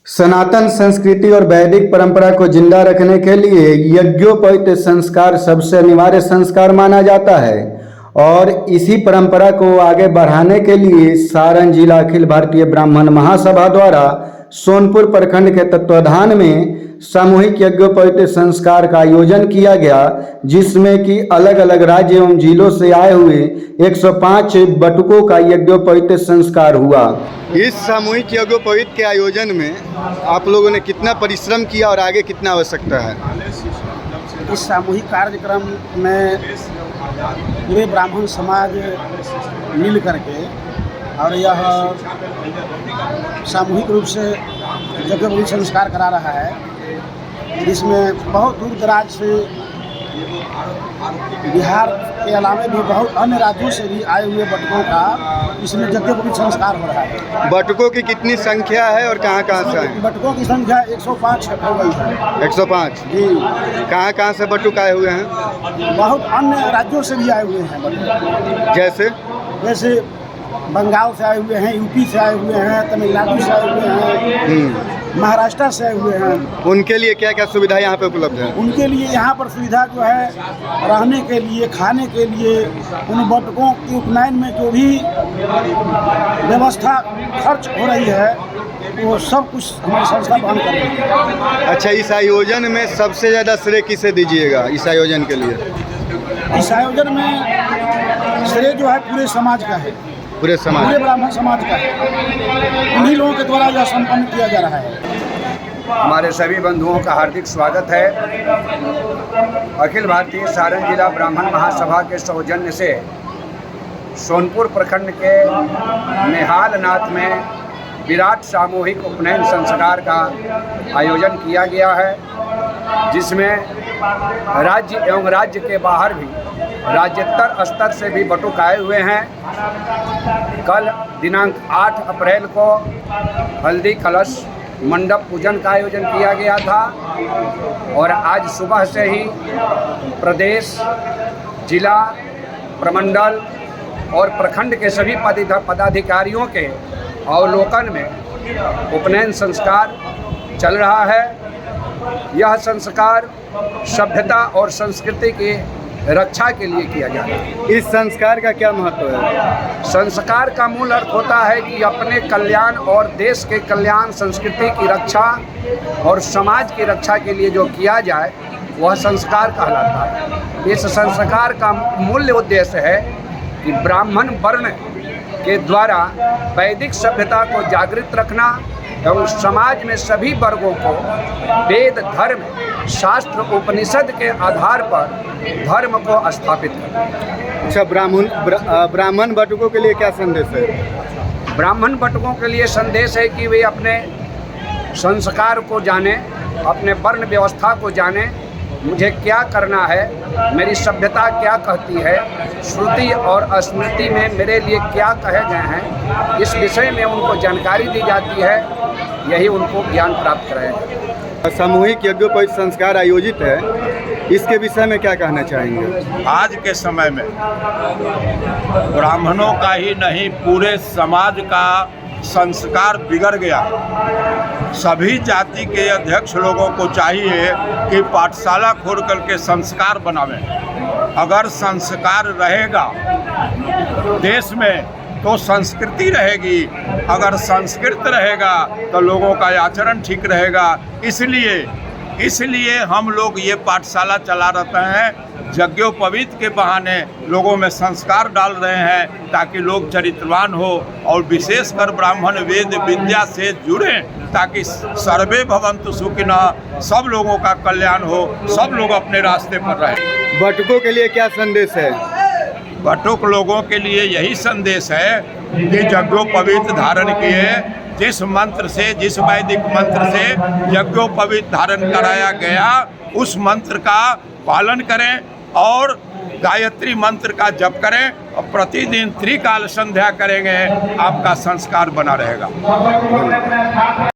सनातन संस्कृति और वैदिक परंपरा को जिंदा रखने के लिए यज्ञोपवीत संस्कार सबसे अनिवार्य संस्कार माना जाता है और इसी परंपरा को आगे बढ़ाने के लिए सारण जिला अखिल भारतीय ब्राह्मण महासभा द्वारा सोनपुर प्रखंड के तत्वाधान में सामूहिक यज्ञोपवीत संस्कार का आयोजन किया गया, जिसमें कि अलग अलग राज्य एवं जिलों से आए हुए 105 बटुकों का यज्ञोपवीत संस्कार हुआ। इस सामूहिक यज्ञोपवीत के आयोजन में आप लोगों ने कितना परिश्रम किया और आगे कितना आवश्यकता है? इस सामूहिक कार्यक्रम में पूरे ब्राह्मण समाज मिल करके और यह सामूहिक रूप से यज्ञोपवीत संस्कार करा रहा है, जिसमें बहुत दूर दराज से बिहार के अलावा भी बहुत अन्य राज्यों से भी आए हुए बटुकों का इसमें यज्ञोपवीत संस्कार हो रहा है। बटुकों की कितनी संख्या है और कहाँ कहाँ से आए? बटुकों की संख्या 105 हो गई है। 105 जी। कहाँ कहाँ से बटुक आए हुए हैं? बहुत अन्य राज्यों से भी आए हुए हैं बटुक, जैसे बंगाल से आए हुए हैं, यूपी से आए हुए हैं, तमिलनाडु से आए हुए हैं, महाराष्ट्र से आए हुए हैं। उनके लिए क्या क्या सुविधा यहाँ पे उपलब्ध है? उनके लिए यहाँ पर सुविधा जो है रहने के लिए, खाने के लिए, उन बटुकों के उपनयन में जो भी व्यवस्था खर्च हो रही है वो सब कुछ हमारी संस्था वहन कर रही है। अच्छा, इस आयोजन में सबसे ज़्यादा श्रेय किसे दीजिएगा इस आयोजन के लिए? इस आयोजन में श्रेय जो है पूरे समाज का है, पूरे ब्राह्मण समाज का है। उन्हीं लोगों के द्वारा यह संपन्न किया जा रहा है। हमारे सभी बंधुओं का हार्दिक स्वागत है। अखिल भारतीय सारण जिला ब्राह्मण महासभा के सौजन्य से सोनपुर प्रखंड के नेहालनाथ में विराट सामूहिक उपनयन संस्कार का आयोजन किया गया है, जिसमें राज्य एवं राज्य के बाहर भी राज्यस्तर स्तर से भी बटुक आए हुए हैं। कल दिनांक 8 अप्रैल को हल्दी कलश मंडप पूजन का आयोजन किया गया था और आज सुबह से ही प्रदेश, जिला, प्रमंडल और प्रखंड के सभी पदाधिकारियों के अवलोकन में उपनयन संस्कार चल रहा है। यह संस्कार सभ्यता और संस्कृति की रक्षा के लिए किया जाता है। इस संस्कार का क्या महत्व है? संस्कार का मूल अर्थ होता है कि अपने कल्याण और देश के कल्याण, संस्कृति की रक्षा और समाज की रक्षा के लिए जो किया जाए वह संस्कार कहलाता है। इस संस्कार का मूल उद्देश्य है कि ब्राह्मण वर्ण के द्वारा वैदिक सभ्यता को जागृत रखना एवं समाज में सभी वर्गों को वेद, धर्म, शास्त्र, उपनिषद के आधार पर धर्म को स्थापित करना। अच्छा, ब्राह्मण बटुकों के लिए क्या संदेश है? ब्राह्मण बटुकों के लिए संदेश है कि वे अपने संस्कार को जाने, अपने वर्ण व्यवस्था को जाने, मुझे क्या करना है, मेरी सभ्यता क्या कहती है, श्रुति और स्मृति में मेरे लिए क्या कहे गए हैं, इस विषय में उनको जानकारी दी जाती है। यही उनको ज्ञान प्राप्त कराएगा। सामूहिक यज्ञोपवीत संस्कार आयोजित है, इसके विषय में क्या कहना चाहेंगे? आज के समय में ब्राह्मणों का ही नहीं पूरे समाज का संस्कार बिगड़ गया। सभी जाति के अध्यक्ष लोगों को चाहिए कि पाठशाला खोल करके संस्कार बनावें। अगर संस्कार रहेगा देश में तो संस्कृति रहेगी, अगर संस्कृत रहेगा तो लोगों का आचरण ठीक रहेगा। इसलिए हम लोग ये पाठशाला चला रहते हैं, यज्ञोपवीत के बहाने लोगों में संस्कार डाल रहे हैं ताकि लोग चरित्रवान हो और विशेषकर ब्राह्मण वेद विद्या से जुड़ें, ताकि सर्वे भवन्तु सुखिनः, सब लोगों का कल्याण हो, सब लोग अपने रास्ते पर रहें। बटुकों के लिए क्या संदेश है? बटुक लोगों के लिए यही संदेश है कि यज्ञोपवीत धारण किए, जिस मंत्र से, जिस वैदिक मंत्र से यज्ञोपवीत धारण कराया गया उस मंत्र का पालन करें और गायत्री मंत्र का जप करें और प्रतिदिन त्रिकाल संध्या करेंगे, आपका संस्कार बना रहेगा।